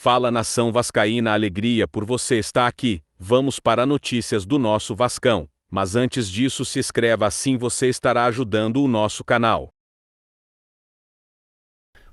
Fala nação vascaína, alegria por você estar aqui. Vamos para notícias do nosso Vascão. Mas antes disso, se inscreva, assim você estará ajudando o nosso canal.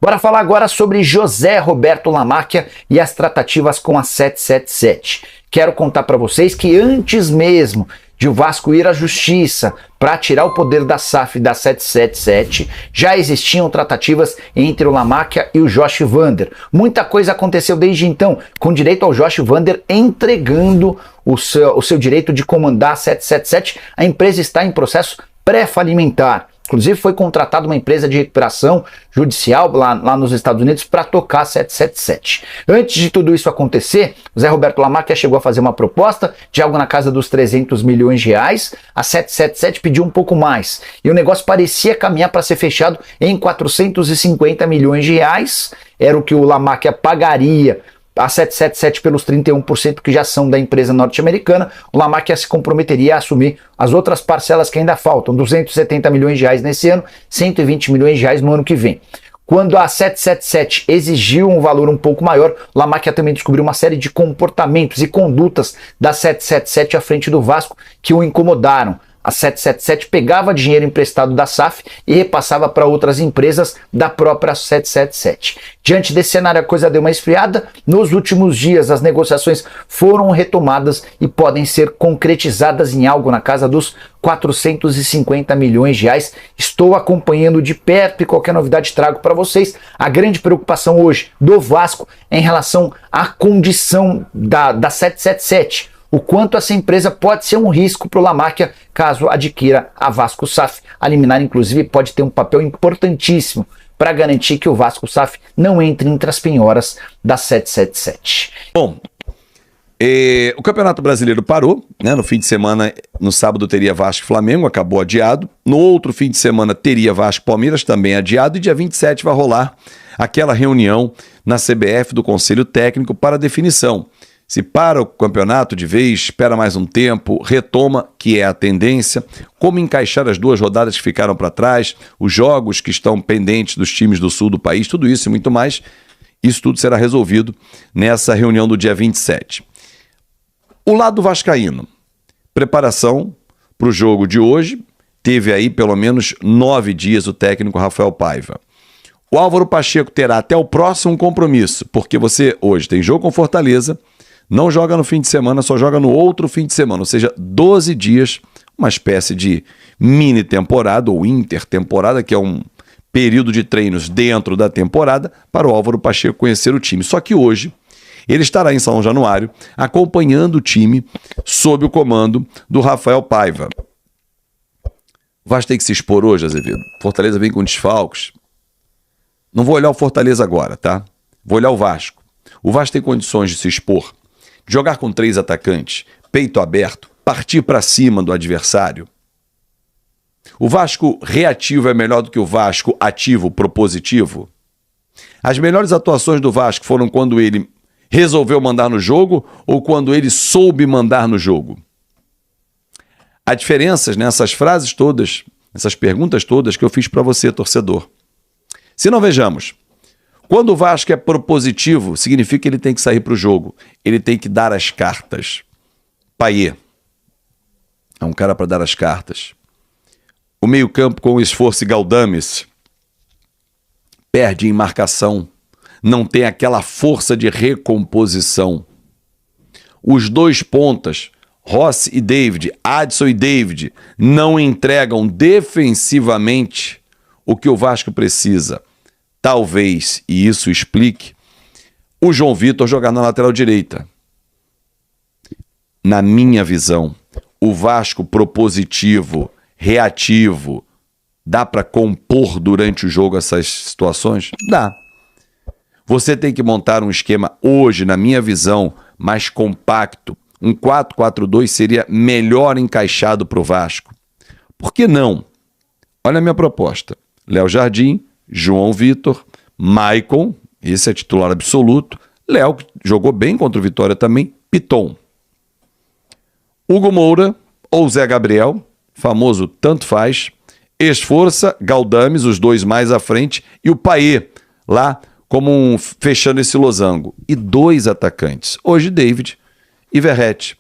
Bora falar agora sobre José Roberto Lamáquia e as tratativas com a 777. Quero contar para vocês que antes mesmo de o Vasco ir à justiça para tirar o poder da SAF da 777, já existiam tratativas entre o Lamáquia e o Josh Vander. Muita coisa aconteceu desde então, com direito ao Josh Vander entregando o seu direito de comandar a 777. A empresa está em processo pré-falimentar. Inclusive foi contratada uma empresa de recuperação judicial lá nos Estados Unidos para tocar a 777. Antes de tudo isso acontecer, o Zé Roberto Lamáquia chegou a fazer uma proposta de algo na casa dos 300 milhões de reais. A 777 pediu um pouco mais. E o negócio parecia caminhar para ser fechado em 450 milhões de reais. Era o que o Lamáquia pagaria a 777 pelos 31% que já são da empresa norte-americana. O Lamáquia se comprometeria a assumir as outras parcelas que ainda faltam, 270 milhões de reais nesse ano, 120 milhões de reais no ano que vem. Quando a 777 exigiu um valor um pouco maior, o Lamáquia também descobriu uma série de comportamentos e condutas da 777 à frente do Vasco que o incomodaram. A 777 pegava dinheiro emprestado da SAF e repassava para outras empresas da própria 777. Diante desse cenário, a coisa deu uma esfriada. Nos últimos dias, as negociações foram retomadas e podem ser concretizadas em algo na casa dos 450 milhões de reais. Estou acompanhando de perto e qualquer novidade trago para vocês. A grande preocupação hoje do Vasco é em relação à condição da 777. O quanto essa empresa pode ser um risco para o Lamáquia caso adquira a Vasco SAF. A liminar, inclusive, pode ter um papel importantíssimo para garantir que o Vasco SAF não entre entre as penhoras da 777. Bom, o Campeonato Brasileiro parou, né? No fim de semana, no sábado teria Vasco e Flamengo, acabou adiado. No outro fim de semana teria Vasco e Palmeiras, também adiado. E dia 27 vai rolar aquela reunião na CBF do Conselho Técnico para definição. Se para o campeonato de vez, espera mais um tempo, retoma, que é a tendência, como encaixar as duas rodadas que ficaram para trás, os jogos que estão pendentes dos times do sul do país, tudo isso e muito mais, isso tudo será resolvido nessa reunião do dia 27. O lado vascaíno, preparação para o jogo de hoje, teve aí pelo menos 9 dias o técnico Rafael Paiva. O Álvaro Pacheco terá até o próximo compromisso, porque você hoje tem jogo com Fortaleza, não joga no fim de semana, só joga no outro fim de semana, ou seja, 12 dias, uma espécie de mini temporada ou intertemporada, que é um período de treinos dentro da temporada, para o Álvaro Pacheco conhecer o time. Só que hoje ele estará em São Januário acompanhando o time sob o comando do Rafael Paiva. O Vasco tem que se expor hoje, Azevedo. Fortaleza vem com desfalques. Não vou olhar o Fortaleza agora, tá? Vou olhar o Vasco. O Vasco tem condições de se expor. Jogar com 3 atacantes, peito aberto, partir para cima do adversário. O Vasco reativo é melhor do que o Vasco ativo, propositivo? As melhores atuações do Vasco foram quando ele resolveu mandar no jogo ou quando ele soube mandar no jogo? Há diferenças nessas frases todas, nessas perguntas todas que eu fiz para você, torcedor. Se não vejamos, quando o Vasco é propositivo, significa que ele tem que sair para o jogo. Ele tem que dar as cartas. Payet é um cara para dar as cartas. O meio-campo com o esforço e Galdames perde em marcação. Não tem aquela força de recomposição. Os 2 pontas, Rossi e David, Adson e David, não entregam defensivamente o que o Vasco precisa. Talvez, e isso explique, o João Vitor jogar na lateral direita. Na minha visão, o Vasco propositivo, reativo, dá para compor durante o jogo essas situações? Dá. Você tem que montar um esquema hoje, na minha visão, mais compacto. Um 4-4-2 seria melhor encaixado para o Vasco. Por que não? Olha a minha proposta. Léo Jardim, João Vitor, Maicon, esse é titular absoluto, Léo, que jogou bem contra o Vitória também, Piton. Hugo Moura ou Zé Gabriel, famoso tanto faz, Esforça, Galdames, os 2 mais à frente, e o Payet, lá fechando esse losango. E 2 atacantes. Hoje, David e Verratti.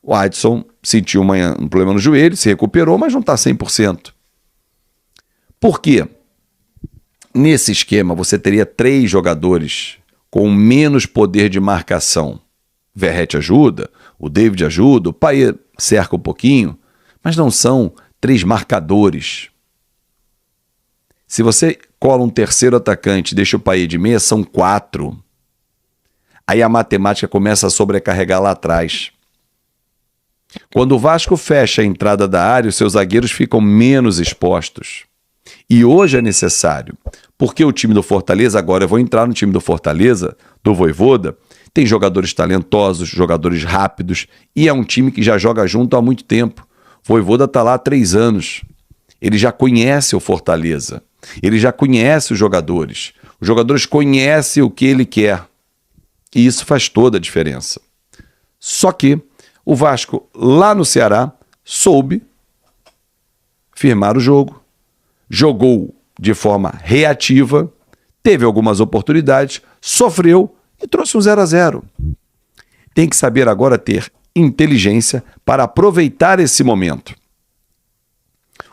O Adson sentiu um problema no joelho, se recuperou, mas não está 100%. Por quê? Nesse esquema, você teria 3 jogadores com menos poder de marcação. Verratti ajuda, o David ajuda, o Payet cerca um pouquinho, mas não são 3 marcadores. Se você cola um terceiro atacante e deixa o Payet de meia, são 4. Aí a matemática começa a sobrecarregar lá atrás. Quando o Vasco fecha a entrada da área, os seus zagueiros ficam menos expostos. E hoje é necessário, porque o time do Fortaleza, agora eu vou entrar no time do Fortaleza, do Vojvoda, tem jogadores talentosos, jogadores rápidos, e é um time que já joga junto há muito tempo. O Vojvoda está lá há 3 anos. Ele já conhece o Fortaleza. Ele já conhece os jogadores conhecem o que ele quer. E isso faz toda a diferença. Só que o Vasco, lá no Ceará, soube firmar o jogo. Jogou de forma reativa, teve algumas oportunidades, sofreu e trouxe um 0-0. Tem que saber agora ter inteligência para aproveitar esse momento.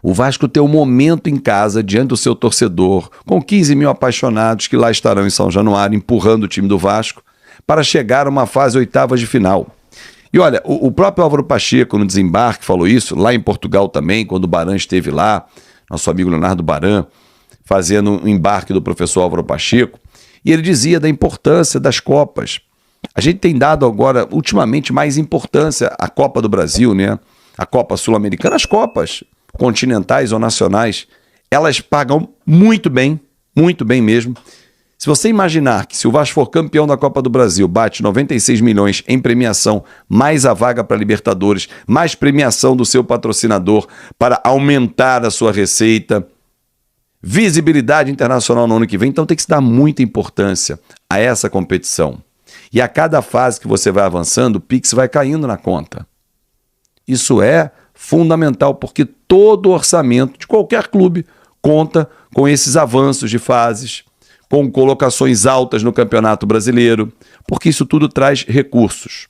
O Vasco tem um momento em casa, diante do seu torcedor, com 15 mil apaixonados que lá estarão em São Januário, empurrando o time do Vasco, para chegar a uma fase 8ª de final. E olha, o próprio Álvaro Pacheco, no desembarque, falou isso, lá em Portugal também, quando o Baran esteve lá, nosso amigo Leonardo Baran, fazendo um embarque do professor Álvaro Pacheco, e ele dizia da importância das Copas. A gente tem dado agora, ultimamente, mais importância à Copa do Brasil, né? A Copa Sul-Americana, as Copas continentais ou nacionais, elas pagam muito bem mesmo. Se você imaginar que se o Vasco for campeão da Copa do Brasil, bate 96 milhões em premiação, mais a vaga para Libertadores, mais premiação do seu patrocinador para aumentar a sua receita, visibilidade internacional no ano que vem, então tem que se dar muita importância a essa competição. E a cada fase que você vai avançando, o Pix vai caindo na conta. Isso é fundamental, porque todo orçamento de qualquer clube conta com esses avanços de fases, com colocações altas no Campeonato Brasileiro, porque isso tudo traz recursos.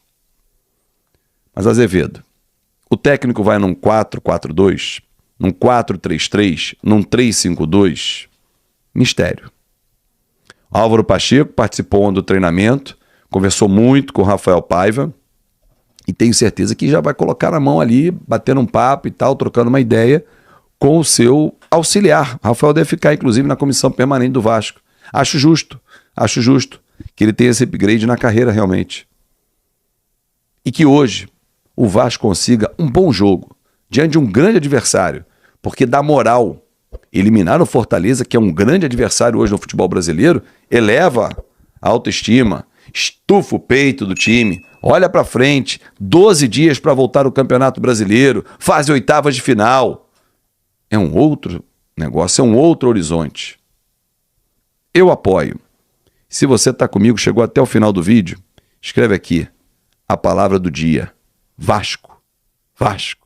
Mas, Azevedo, o técnico vai num 4-4-2, num 4-3-3, num 3-5-2, mistério. Álvaro Pacheco participou do treinamento, conversou muito com o Rafael Paiva, e tenho certeza que já vai colocar a mão ali, batendo um papo e tal, trocando uma ideia com o seu auxiliar. O Rafael deve ficar, inclusive, na comissão permanente do Vasco. Acho justo que ele tenha esse upgrade na carreira realmente. E que hoje o Vasco consiga um bom jogo diante de um grande adversário, porque dá moral. Eliminar o Fortaleza, que é um grande adversário hoje no futebol brasileiro, eleva a autoestima, estufa o peito do time, olha pra frente, 12 dias para voltar ao Campeonato Brasileiro, fase 8ª de final. É um outro negócio, é um outro horizonte. Eu apoio. Se você está comigo, chegou até o final do vídeo, escreve aqui a palavra do dia. Vasco. Vasco.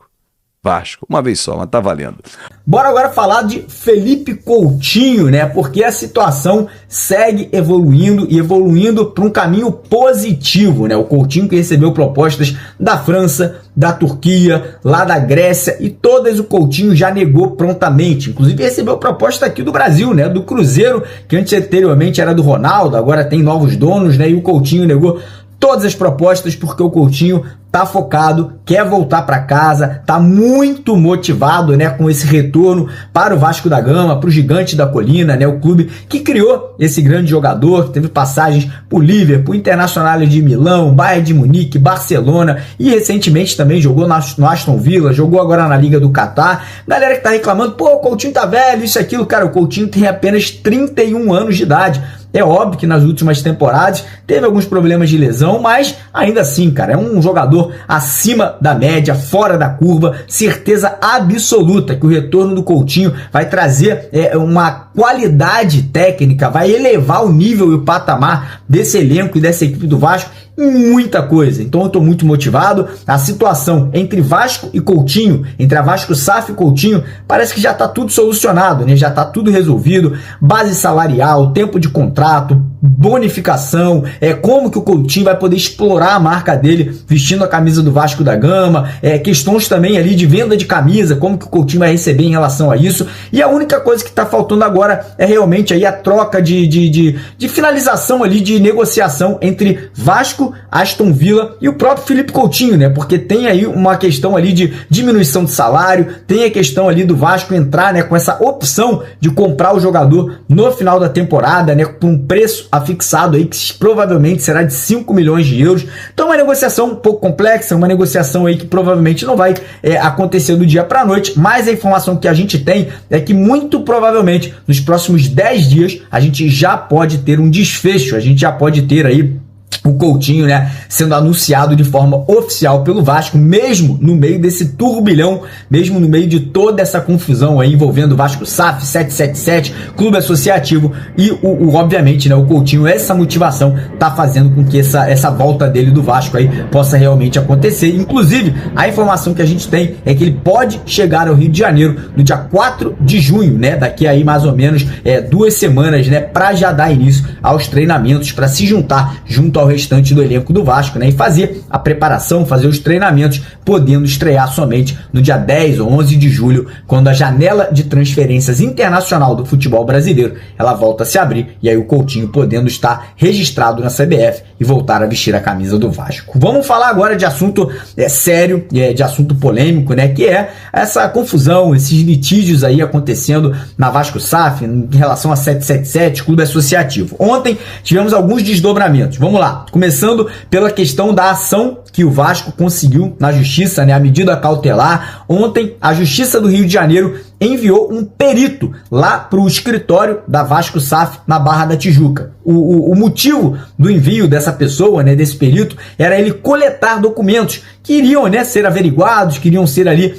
Vasco. Uma vez só, mas tá valendo. Bora agora falar de Felipe Coutinho, né? Porque a situação segue evoluindo e evoluindo para um caminho positivo, né? O Coutinho que recebeu propostas da França, da Turquia, lá da Grécia, e todas o Coutinho já negou prontamente. Inclusive recebeu proposta aqui do Brasil, né? Do Cruzeiro, que anteriormente era do Ronaldo, agora tem novos donos, né? E o Coutinho negou todas as propostas porque o Coutinho tá focado, quer voltar para casa, tá muito motivado, né, com esse retorno para o Vasco da Gama, para o Gigante da Colina, né, o clube que criou esse grande jogador, que teve passagens por Liverpool, Internacional de Milão, Bayern de Munique, Barcelona, e recentemente também jogou no Aston Villa, jogou agora na Liga do Catar. Galera que tá reclamando, pô, o Coutinho tá velho, isso e aquilo. Cara, o Coutinho tem apenas 31 anos de idade. É óbvio que nas últimas temporadas teve alguns problemas de lesão, mas ainda assim, cara, é um jogador acima da média, fora da curva, certeza absoluta que o retorno do Coutinho vai trazer uma qualidade técnica, vai elevar o nível e o patamar desse elenco e dessa equipe do Vasco muita coisa. Então eu tô muito motivado. A situação entre Vasco e Coutinho, entre a Vasco SAF e Coutinho, parece que já tá tudo solucionado, né? Já tá tudo resolvido. Base salarial, tempo de contrato, bonificação, como que o Coutinho vai poder explorar a marca dele vestindo a camisa do Vasco da Gama, questões também ali de venda de camisa, como que o Coutinho vai receber em relação a isso. E a única coisa que tá faltando agora é realmente aí a troca de finalização ali, de negociação entre Vasco, Aston Villa e o próprio Felipe Coutinho, né? Porque tem aí uma questão ali de diminuição de salário, tem a questão ali do Vasco entrar, né, com essa opção de comprar o jogador no final da temporada, né, por um preço afixado aí que provavelmente será de 5 milhões de euros. Então é uma negociação um pouco complexa, uma negociação aí que provavelmente não vai acontecer do dia para a noite, mas a informação que a gente tem é que muito provavelmente nos próximos 10 dias a gente já pode ter um desfecho, a gente já pode ter aí o Coutinho, né, sendo anunciado de forma oficial pelo Vasco, mesmo no meio desse turbilhão, mesmo no meio de toda essa confusão aí envolvendo o Vasco SAF, 777, clube associativo e obviamente, né, o Coutinho, essa motivação tá fazendo com que essa volta dele do Vasco aí possa realmente acontecer. Inclusive, a informação que a gente tem é que ele pode chegar ao Rio de Janeiro no dia 4 de junho, né, daqui aí mais ou menos 2 semanas, né, para já dar início aos treinamentos, para se juntar junto ao restante do elenco do Vasco, né, e fazer a preparação, fazer os treinamentos, podendo estrear somente no dia 10 ou 11 de julho, quando a janela de transferências internacional do futebol brasileiro, ela volta a se abrir, e aí o Coutinho podendo estar registrado na CBF e voltar a vestir a camisa do Vasco. Vamos falar agora de assunto sério, de assunto polêmico, né, que é essa confusão, esses litígios aí acontecendo na Vasco SAF em relação a 777, clube associativo. Ontem tivemos alguns desdobramentos. Vamos lá. Começando pela questão da ação que o Vasco conseguiu na Justiça, né, a medida cautelar. Ontem, a Justiça do Rio de Janeiro enviou um perito lá para o escritório da Vasco SAF na Barra da Tijuca. O motivo do envio dessa pessoa, né, desse perito, era ele coletar documentos que iriam, né, ser averiguados, que iriam ser ali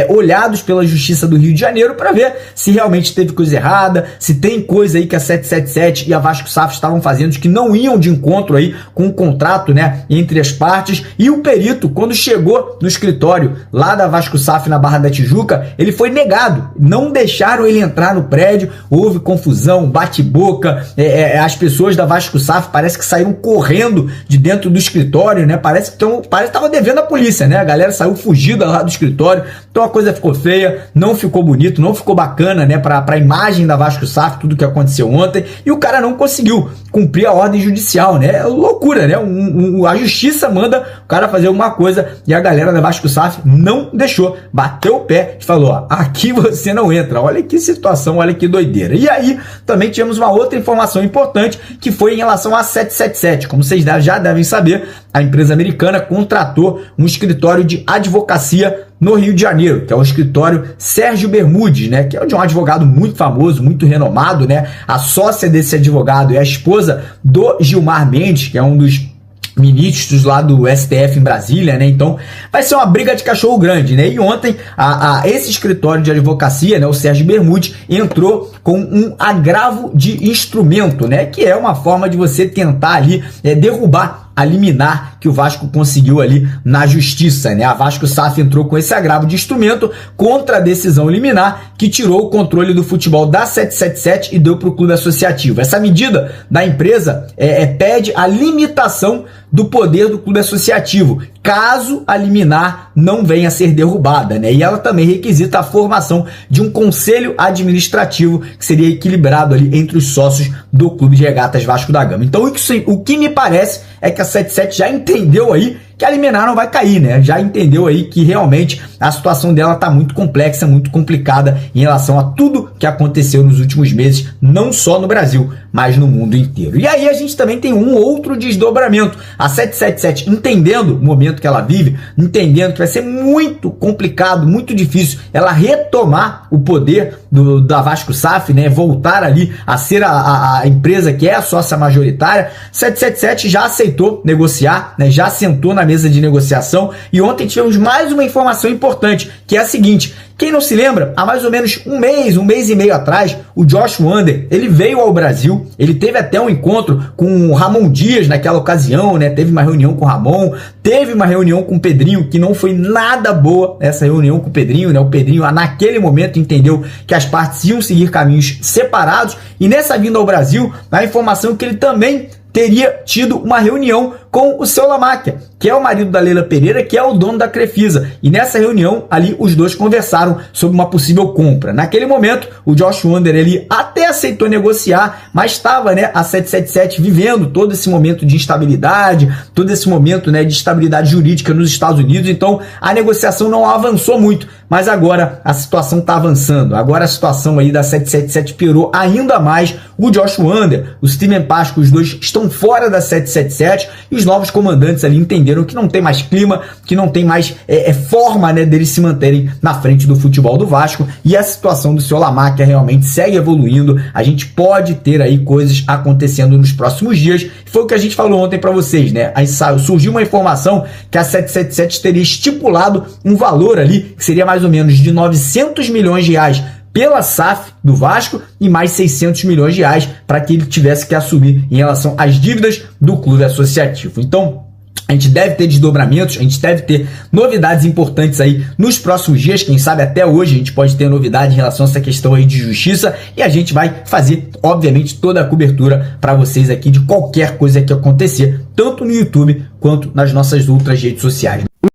olhados pela Justiça do Rio de Janeiro para ver se realmente teve coisa errada, se tem coisa aí que a 777 e a Vasco SAF estavam fazendo que não iam de encontro aí com o contrato, né, entre as partes. E o perito, quando chegou no escritório lá da Vasco SAF na Barra da Tijuca, ele foi negado. Não deixaram ele entrar no prédio, houve confusão, bate-boca, as pessoas da Vasco SAF parece que saíram correndo de dentro do escritório, né? Parece que estava devendo a polícia, né? A galera saiu fugida lá do escritório, então a coisa ficou feia, não ficou bonito, não ficou bacana, né? Para a imagem da Vasco SAF, tudo que aconteceu ontem, e o cara não conseguiu cumprir a ordem judicial, né? É loucura, né? A justiça manda o cara fazer alguma coisa e a galera da Vasco SAF não deixou, bateu o pé e falou, ó, aqui você não entra. Olha que situação, olha que doideira. E aí também tivemos uma outra informação importante que foi em relação a 777. Como vocês já devem saber, a empresa americana contratou um escritório de advocacia no Rio de Janeiro, que é o escritório Sérgio Bermudes, né, que é de um advogado muito famoso, muito renomado, né? A sócia desse advogado é a esposa do Gilmar Mendes, que é um dos ministros lá do STF em Brasília, né? Então vai ser uma briga de cachorro grande, né? E ontem esse escritório de advocacia, né, o Sérgio Bermudes, entrou com um agravo de instrumento, né? Que é uma forma de você tentar ali derrubar a liminar que o Vasco conseguiu ali na justiça, né? A Vasco SAF entrou com esse agravo de instrumento contra a decisão liminar que tirou o controle do futebol da 777 e deu para o clube associativo. Essa medida da empresa pede a limitação do poder do clube associativo, caso a liminar não venha a ser derrubada, né? E ela também requisita a formação de um conselho administrativo que seria equilibrado ali entre os sócios do Clube de Regatas Vasco da Gama. Então o que me parece é que a 77 já entendeu aí que a liminar não vai cair, né? Já entendeu aí que realmente a situação dela tá muito complexa, muito complicada em relação a tudo que aconteceu nos últimos meses, não só no Brasil, mas no mundo inteiro. E aí a gente também tem um outro desdobramento. A 777, entendendo o momento que ela vive, entendendo que vai ser muito complicado, muito difícil ela retomar o poder da Vasco SAF, né? Voltar ali a ser a empresa que é a sócia majoritária. 777 já aceitou negociar, né? Já sentou na mesa de negociação. E ontem tivemos mais uma informação importante, que é a seguinte: quem não se lembra, há mais ou menos um mês e meio atrás, o Josh Wander, ele veio ao Brasil, ele teve até um encontro com o Ramon Dias naquela ocasião, né? Teve uma reunião com o Ramon, teve uma reunião com o Pedrinho, que não foi nada boa essa reunião com o Pedrinho, né? O Pedrinho, naquele momento, entendeu que as partes iam seguir caminhos separados, e nessa vinda ao Brasil, a informação é que ele também teria tido uma reunião com o seu Lamáquia, que é o marido da Leila Pereira, que é o dono da Crefisa. E nessa reunião, ali, os dois conversaram sobre uma possível compra. Naquele momento, o Josh Wander, ele até aceitou negociar, mas estava, né, a 777 vivendo todo esse momento de instabilidade, todo esse momento, né, de estabilidade jurídica nos Estados Unidos. Então, a negociação não avançou muito, mas agora a situação está avançando. Agora a situação aí da 777 piorou ainda mais. O Josh Wander, o Steven Pasco, os dois estão fora da 777, e os novos comandantes ali entenderam que não tem mais clima, que não tem mais forma, né, deles se manterem na frente do futebol do Vasco, e a situação do seu Lamáquia realmente segue evoluindo. A gente pode ter aí coisas acontecendo nos próximos dias. Foi o que a gente falou ontem para vocês, né? Aí surgiu uma informação que a 777 teria estipulado um valor ali, que seria mais ou menos de 900 milhões de reais pela SAF do Vasco e mais 600 milhões de reais para que ele tivesse que assumir em relação às dívidas do clube associativo. Então, a gente deve ter desdobramentos, a gente deve ter novidades importantes aí nos próximos dias. Quem sabe até hoje a gente pode ter novidade em relação a essa questão aí de justiça, e a gente vai fazer, obviamente, toda a cobertura para vocês aqui de qualquer coisa que acontecer, tanto no YouTube quanto nas nossas outras redes sociais.